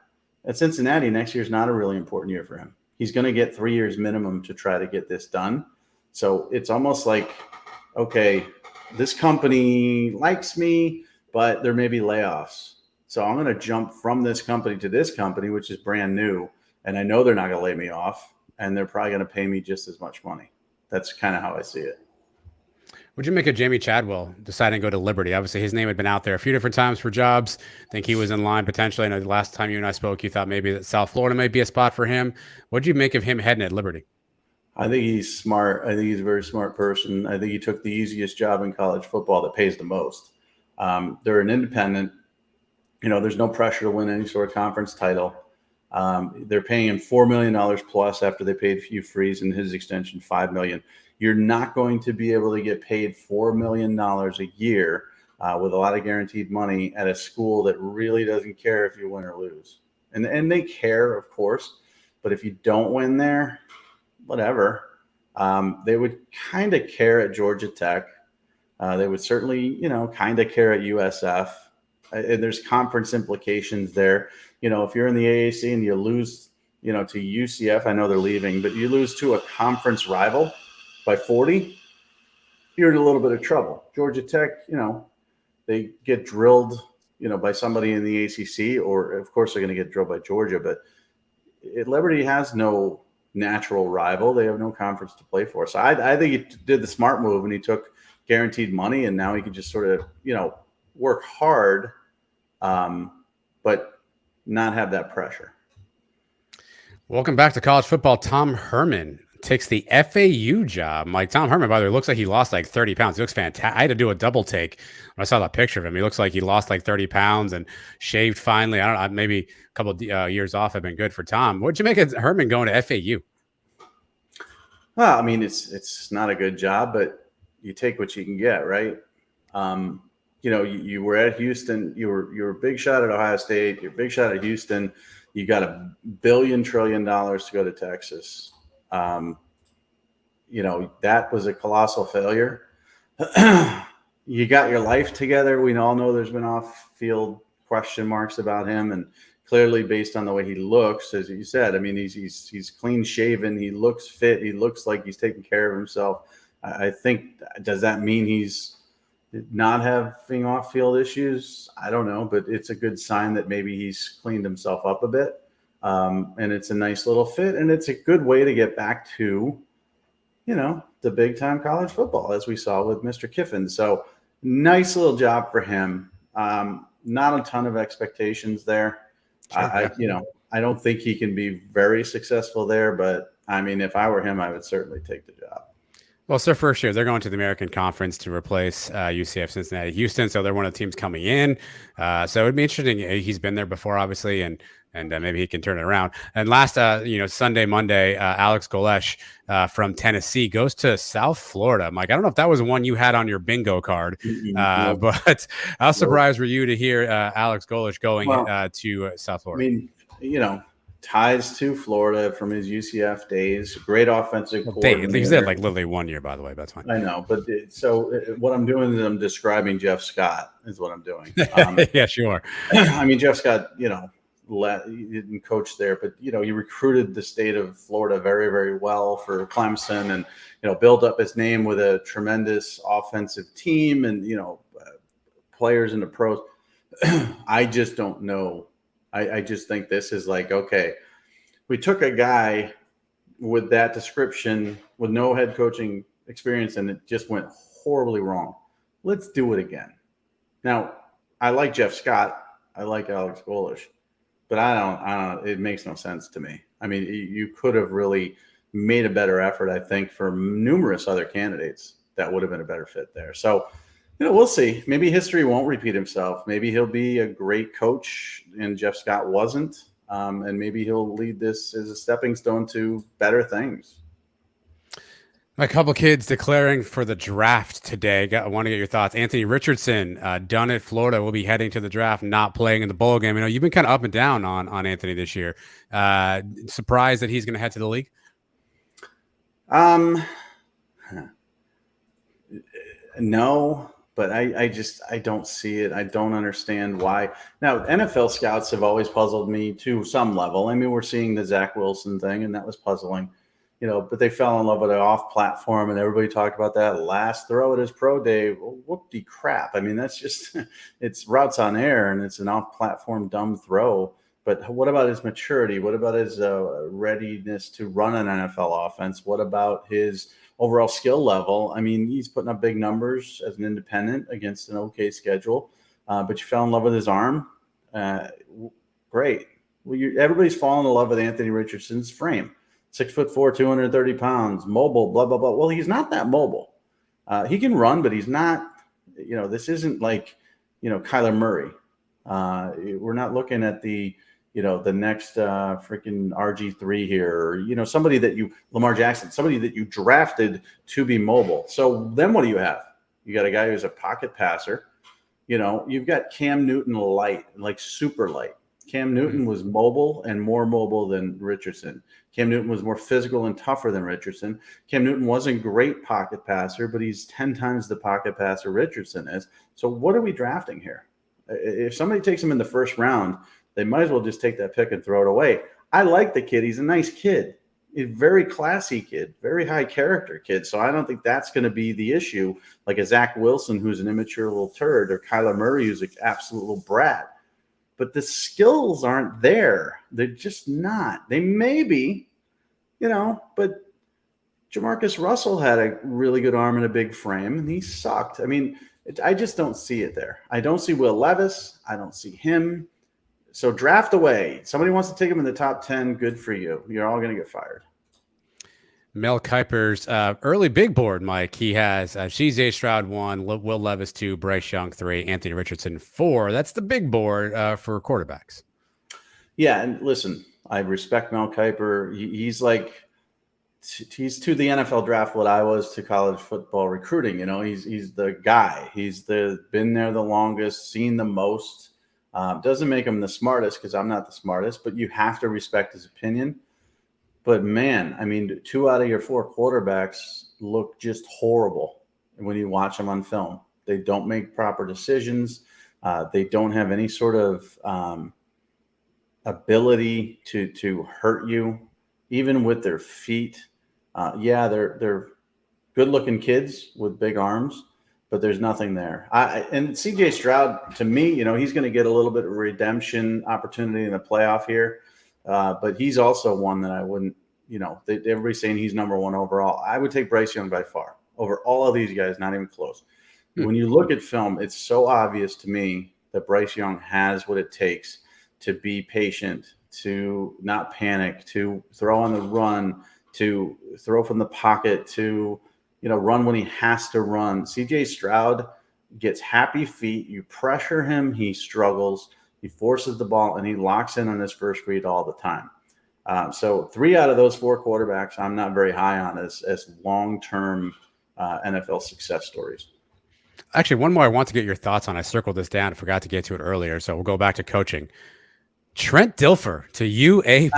At Cincinnati, next year is not a really important year for him. He's going to get 3 years minimum to try to get this done. So it's almost like, okay, this company likes me, but there may be layoffs. So I'm going to jump from this company to this company, which is brand new. And I know they're not going to lay me off, and they're probably going to pay me just as much money. That's kind of how I see it. Would you make of Jamie Chadwell deciding to go to Liberty? Obviously, his name had been out there a few different times for jobs. I think he was in line potentially. I know the last time you and I spoke, you thought maybe that South Florida might be a spot for him. What did you make of him heading at Liberty? I think he's smart. I think he's a very smart person. I think he took the easiest job in college football that pays the most. They're an independent. There's no pressure to win any sort of conference title. They're paying him $4 million plus after they paid Hugh Freeze and his extension $5 million. You're not going to be able to get paid $4 million a year with a lot of guaranteed money at a school that really doesn't care if you win or lose. And they care, of course, but if you don't win there, whatever. They would kind of care at Georgia Tech. They would certainly, kind of care at USF. And there's conference implications there. If you're in the AAC and you lose, to UCF, I know they're leaving, but you lose to a conference rival by 40, you're in a little bit of trouble. Georgia Tech, they get drilled, by somebody in the ACC, or of course they're going to get drilled by Georgia. But Liberty has no natural rival. They have no conference to play for. So I think he did the smart move, and he took guaranteed money, and now he can just sort of, work hard, but not have that pressure. Welcome back to college football. Tom Herman takes the FAU job. Mike, Tom Herman, by the way, looks like he lost like 30 pounds. He looks fantastic. I had to do a double take when I saw that picture of him. He looks like he lost like 30 pounds and shaved finally. I don't know, maybe a couple of years off have been good for Tom. What'd you make of Herman going to FAU? Well, I mean, it's not a good job, but you take what you can get, right? You were at Houston. You were a big shot at Ohio State. You're a big shot at Houston. You got $1 billion trillion to go to Texas. That was a colossal failure. You got your life together. We all know there's been off-field question marks about him, and clearly based on the way he looks, as you said, I mean, he's clean shaven. He looks fit. He looks like he's taking care of himself. I think, does that mean he's not having off-field issues? I don't know, but it's a good sign that maybe he's cleaned himself up a bit. And it's a nice little fit, and it's a good way to get back to, the big time college football, as we saw with Mr. Kiffin. So nice little job for him. Not a ton of expectations there. Sure, I don't think he can be very successful there, but I mean, if I were him, I would certainly take the job. Well, it's their first year. They're going to the American Conference to replace UCF, Cincinnati, Houston. So they're one of the teams coming in. So it'd be interesting. He's been there before, obviously, and maybe he can turn it around. And last, Sunday, Monday, Alex Golesh from Tennessee goes to South Florida. Mike, I don't know if that was one you had on your bingo card, but how surprised were you to hear Alex Golesh going to South Florida? I mean, ties to Florida from his UCF days. Great offensive coordinator. He's there like literally 1 year, by the way. That's fine. I know, but what I'm doing is I'm describing Jeff Scott is what I'm doing. Yeah, sure. I mean, Jeff Scott, he didn't coach there, but he recruited the state of Florida very, very well for Clemson, and built up his name with a tremendous offensive team, and players in the pros. I just don't know. I just think this is like, okay, we took a guy with that description with no head coaching experience, and it just went horribly wrong. Let's do it again. Now, I like Jeff Scott. I like Alex Golesh, but I don't, it makes no sense to me. I mean, you could have really made a better effort, I think, for numerous other candidates that would have been a better fit there. So, we'll see. Maybe history won't repeat himself. Maybe he'll be a great coach, and Jeff Scott wasn't. And maybe he'll lead this as a stepping stone to better things. A couple kids declaring for the draft today. I want to get your thoughts. Anthony Richardson, done at Florida, will be heading to the draft, not playing in the bowl game. You've been kind of up and down on Anthony this year. Surprised that he's going to head to the league? No. But I don't see it. I don't understand why. Now, NFL scouts have always puzzled me to some level. I mean, we're seeing the Zach Wilson thing, and that was puzzling, but they fell in love with it off platform, and everybody talked about that last throw at his pro day. Well, whoop-de crap. I mean, that's just, it's routes on air, and it's an off platform dumb throw. But what about his maturity? What about his readiness to run an NFL offense? What about his overall skill level? I mean, he's putting up big numbers as an independent against an okay schedule, but you fell in love with his arm. Great. Well, everybody's fallen in love with Anthony Richardson's frame. 6'4", 230 pounds, mobile, blah, blah, blah. Well, he's not that mobile. He can run, but he's not, this isn't like, Kyler Murray. We're not looking at the next freaking RG3 here, or, somebody that Lamar Jackson, somebody that you drafted to be mobile. So then what do you have? You got a guy who's a pocket passer. You've got Cam Newton light, like super light. Cam Newton was mobile and more mobile than Richardson. Cam Newton was more physical and tougher than Richardson. Cam Newton wasn't a great pocket passer, but he's 10 times the pocket passer Richardson is. So what are we drafting here? If somebody takes him in the first round, they might as well just take that pick and throw it away. I like the kid. He's a nice kid. A very classy kid, very high character kid. So I don't think that's going to be the issue, like a Zach Wilson, who's an immature little turd, or Kyler Murray, who's an absolute little brat. But the skills aren't there. They're just not. They may be, but Jamarcus Russell had a really good arm and a big frame, and he sucked. I mean, I just don't see it there. I don't see Will Levis. I don't see him. So draft away. Somebody wants to take him in the top 10. Good for you. You're all going to get fired. Mel Kiper's early big board, Mike. He has CJ Stroud 1, Will Levis 2, Bryce Young 3, Anthony Richardson 4. That's the big board for quarterbacks. Yeah, and listen, I respect Mel Kiper. He's he's to the NFL draft what I was to college football recruiting. He's the guy. He's been there the longest, seen the most. Doesn't make him the smartest, because I'm not the smartest, but you have to respect his opinion. But man, I mean, 2 out of your 4 quarterbacks look just horrible when you watch them on film. They don't make proper decisions. They don't have any sort of ability to hurt you, even with their feet. They're good-looking kids with big arms, but there's nothing there. And CJ Stroud, to me, he's going to get a little bit of redemption opportunity in the playoff here. But he's also one that I wouldn't, everybody's saying he's number 1 overall. I would take Bryce Young by far over all of these guys, not even close. When you look at film, it's so obvious to me that Bryce Young has what it takes to be patient, to not panic, to throw on the run, to throw from the pocket, to run when he has to run. CJ Stroud gets happy feet. You pressure him, he struggles. He forces the ball, and he locks in on his first read all the time. So 3 out of those 4 quarterbacks I'm not very high on as long-term NFL success stories. Actually, one more I want to get your thoughts on. I circled this down. I forgot to get to it earlier, so we'll go back to coaching. Trent Dilfer to UAB.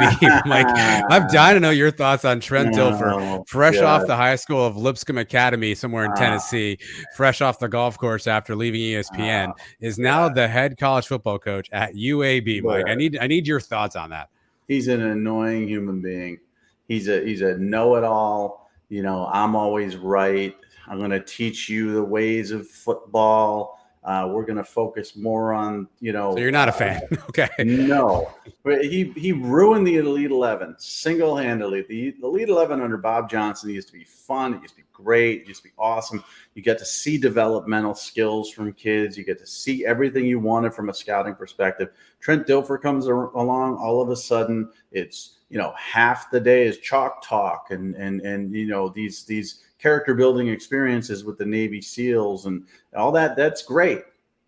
Mike, I'm dying to know your thoughts on Trent Dilfer, fresh off the high school of Lipscomb Academy somewhere in Tennessee, fresh off the golf course after leaving ESPN, is now the head college football coach at UAB. Mike, I need your thoughts on that. He's an annoying human being. He's a know-it-all. I'm always right. I'm going to teach you the ways of football. We're going to focus more on, So you're not a fan. Okay. No. But he ruined the Elite 11 single-handedly. The Elite 11 under Bob Johnson used to be fun. It used to be great. It used to be awesome. You get to see developmental skills from kids. You get to see everything you wanted from a scouting perspective. Trent Dilfer comes along. All of a sudden, it's, half the day is chalk talk and these character building experiences with the Navy SEALs and all that. That's great.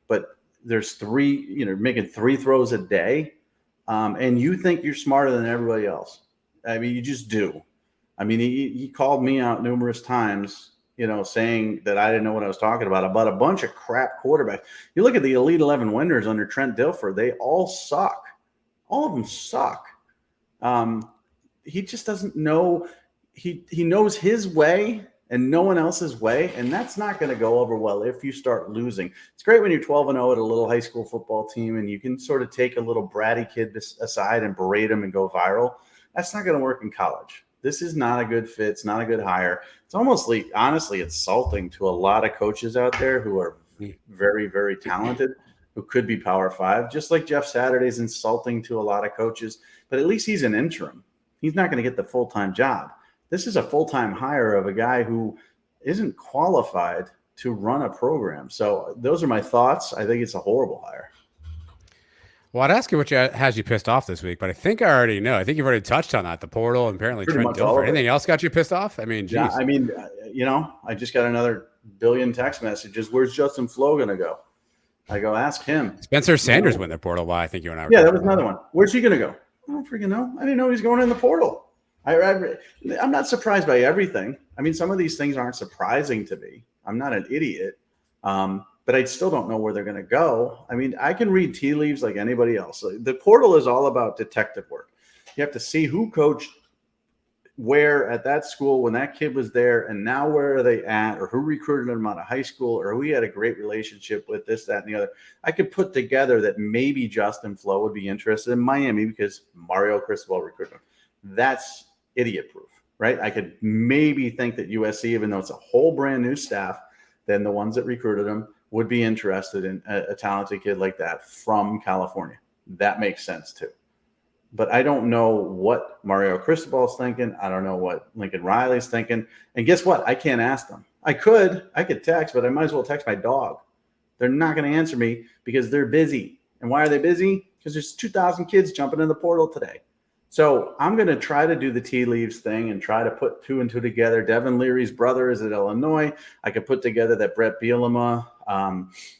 But there's making 3 throws a day. And you think you're smarter than everybody else. I mean, you just do. I mean, he called me out numerous times, saying that I didn't know what I was talking about a bunch of crap quarterbacks. You look at the Elite 11 winners under Trent Dilfer, they all suck. All of them suck. He just doesn't know. He knows his way and no one else's way, and that's not going to go over well if you start losing. It's great when you're 12-0 at a little high school football team and you can sort of take a little bratty kid aside and berate him and go viral. That's not going to work in college. This is not a good fit. It's not a good hire. It's almost honestly insulting to a lot of coaches out there who are very, very talented, who could be Power 5, just like Jeff Saturday's insulting to a lot of coaches, but at least he's an interim. He's not going to get the full-time job. This is a full-time hire of a guy who isn't qualified to run a program. So those are my thoughts. I think it's a horrible hire. Well, I'd ask you what has you pissed off this week, but I think I already know. I think you've already touched on that. The portal and apparently Trent Dilfer. Anything else got you pissed off? I mean, geez. Yeah, I mean, I just got another billion text messages. Where's Justin Flo going to go? I go, ask him. Spencer Sanders went the portal. Why? I think you and I were that was another one. Where's he going to go? I don't freaking know. I didn't know he's going in the portal. I'm not surprised by everything. I mean, some of these things aren't surprising to me. I'm not an idiot, but I still don't know where they're going to go. I mean, I can read tea leaves like anybody else. The portal is all about detective work. You have to see who coached where at that school when that kid was there, and now where are they at, or who recruited him out of high school, or who he had a great relationship with, this, that, and the other. I could put together that maybe Justin Flo would be interested in Miami because Mario Cristobal recruited him. That's idiot proof, right? I could maybe think that USC, even though it's a whole brand new staff, then the ones that recruited him would be interested in a talented kid like that from California. That makes sense too. But I don't know what Mario Cristobal's thinking. I don't know what Lincoln Riley's thinking. And guess what? I can't ask them. I could text, but I might as well text my dog. They're not going to answer me because they're busy. And why are they busy? Because there's 2,000 kids jumping in the portal today. So I'm going to try to do the tea leaves thing and try to put 2 and 2 together. Devin Leary's brother is at Illinois. I could put together that Brett Bielema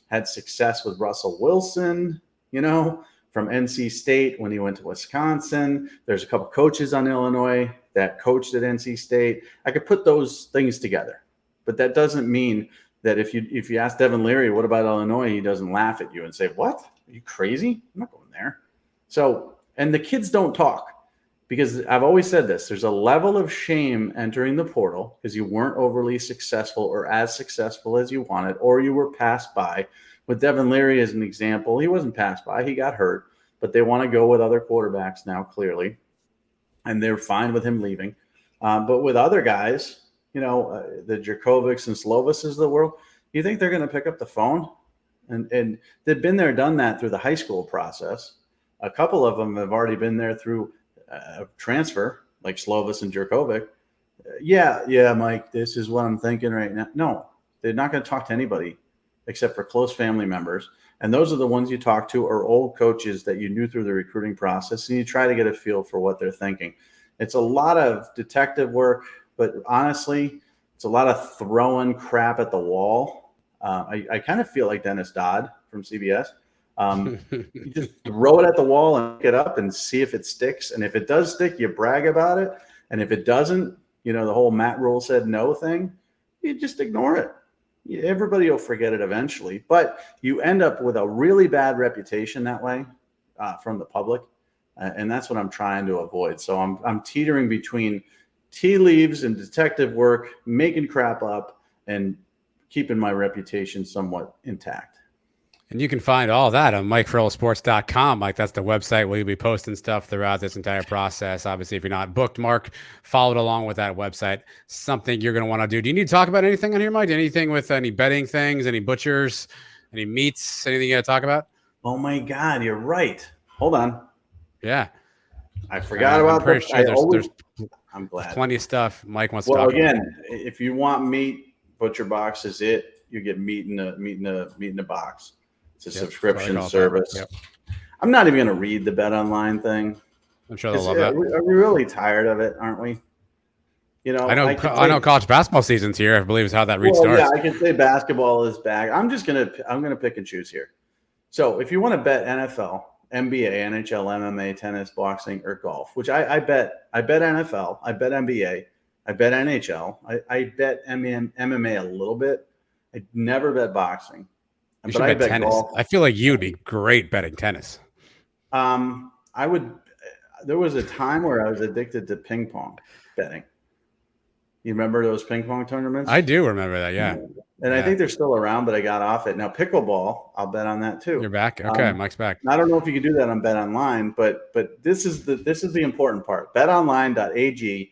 had success with Russell Wilson, from NC State when he went to Wisconsin. There's a couple coaches on Illinois that coached at NC State. I could put those things together, but that doesn't mean that if you ask Devin Leary, what about Illinois? He doesn't laugh at you and say, what? Are you crazy? I'm not going there. So, and the kids don't talk because I've always said this, there's a level of shame entering the portal because you weren't overly successful or as successful as you wanted, or you were passed by. With Devin Leary as an example, he wasn't passed by. He got hurt, but they want to go with other quarterbacks now, clearly, and they're fine with him leaving. But with other guys, the Djokovics and Slovises of the world, you think they're going to pick up the phone? And they've been there, done that through the high school process. A couple of them have already been there through a transfer, like Slovis and Djokovic. Yeah, Mike, this is what I'm thinking right now. No, they're not going to talk to anybody except for close family members. And those are the ones you talk to, or old coaches that you knew through the recruiting process, and you try to get a feel for what they're thinking. It's a lot of detective work, but honestly, it's a lot of throwing crap at the wall. I kind of feel like Dennis Dodd from CBS. You just throw it at the wall and pick it up and see if it sticks. And if it does stick, you brag about it. And if it doesn't, the whole Matt Rule said no thing, you just ignore it. Everybody will forget it eventually, but you end up with a really bad reputation that way from the public, and that's what I'm trying to avoid. So I'm teetering between tea leaves and detective work, making crap up, and keeping my reputation somewhat intact. And you can find all that on MikeFarrellSports.com. Mike, that's the website where you'll be posting stuff throughout this entire process. Obviously, if you're not bookmarked, followed along with that website. Something you're going to want to do. Do you need to talk about anything on here, Mike? Anything with any betting things, any butchers, any meats, anything you got to talk about? Oh, my God, you're right. Hold on. Yeah. I forgot about I'm pretty sure there's I'm glad. plenty of stuff Mike wants to talk about. Well, again, if you want meat, Butcher Box is it. You get meat in a box. It's a subscription service. Yep. I'm not even going to read the Bet Online thing. I'm sure they'll love that. Are we really tired of it? Aren't we? I know college basketball season's here, I believe is how that read starts. Yeah, I can say basketball is back. I'm going to pick and choose here. So if you want to bet NFL, NBA, NHL, MMA, tennis, boxing, or golf, which I bet NFL, I bet NBA, I bet NHL, I bet MMA a little bit. I never bet boxing. You should bet tennis. Golf. I feel like you'd be great betting tennis. I would. There was a time where I was addicted to ping pong betting. You remember those ping pong tournaments? I do remember that, yeah. And I think they're still around, but I got off it. Now pickleball, I'll bet on that too. You're back? Okay, Mike's back. I don't know if you can do that on Bet Online, but this is the important part. BetOnline.ag.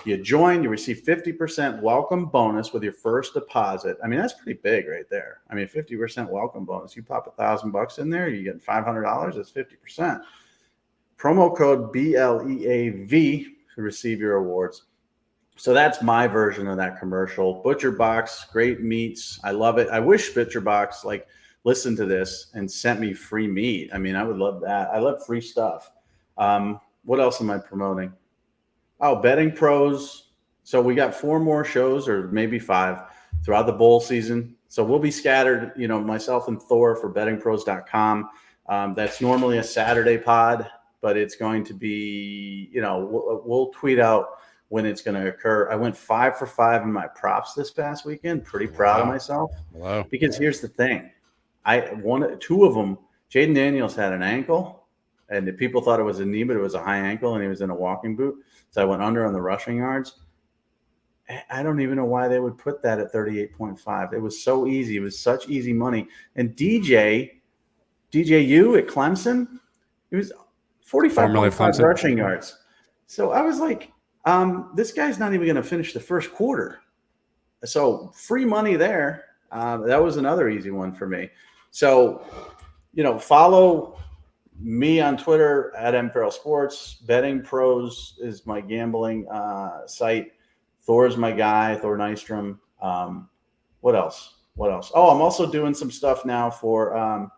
You join, you receive 50% welcome bonus with your first deposit. I mean, that's pretty big right there. I mean, 50% welcome bonus. You pop $1,000 in there, you get $500. That's 50%. Promo code BLEAV to receive your awards. So that's my version of that commercial. Butcher Box, great meats. I love it. I wish Butcher Box listened to this and sent me free meat. I mean, I would love that. I love free stuff. What else am I promoting? Oh, Betting Pros. So we got 4 more shows, or maybe 5, throughout the bowl season. So we'll be scattered, myself and Thor for bettingpros.com. That's normally a Saturday pod, but it's going to be, we'll tweet out when it's going to occur. I went 5 for 5 in my props this past weekend. Pretty proud of myself. Wow. Because here's the thing. 2 of them, Jaden Daniels had an ankle, And the people thought it was a knee, but it was a high ankle, and he was in a walking boot. So I went under on the rushing yards. I don't even know why they would put that at 38.5. It was so easy. It was such easy money. And DJU at Clemson, it was 45.5 rushing yards. So I was like, this guy's not even going to finish the first quarter. So free money there. That was another easy one for me. So, follow me on Twitter at Farrell Sports. Betting Pros is my gambling site. Thor's my guy, Thor Nystrom. What else? Oh, I'm also doing some stuff now for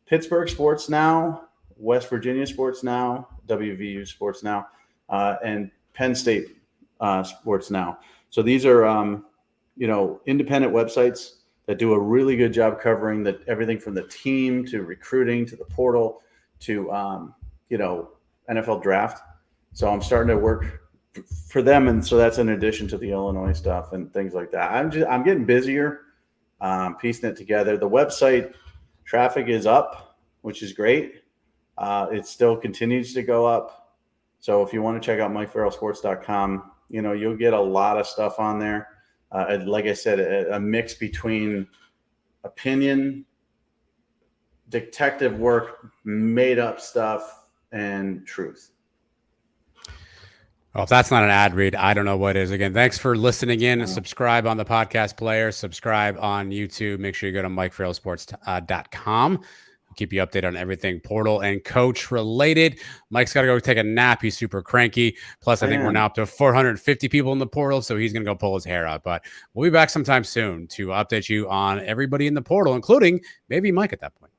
Pittsburgh Sports Now, West Virginia Sports Now, WVU Sports Now, and Penn State Sports Now. So these are, independent websites that do a really good job covering everything from the team to recruiting to the portal to, NFL draft. So I'm starting to work for them, and so that's in addition to the Illinois stuff and things like that. I'm getting busier, piecing it together. The website traffic is up, which is great. It still continues to go up. So if you want to check out MikeFarrellSports.com, you'll get a lot of stuff on there. Like I said, a mix between opinion, detective work, made up stuff, and truth. Well, if that's not an ad read, I don't know what is. Again, thanks for listening in. Subscribe on the podcast player. Subscribe on YouTube. Make sure you go to MikeFarrellSports.com. Keep you updated on everything portal and coach related. Mike's got to go take a nap. He's super cranky. Plus, I think we're now up to 450 people in the portal, so he's going to go pull his hair out. But we'll be back sometime soon to update you on everybody in the portal, including maybe Mike at that point.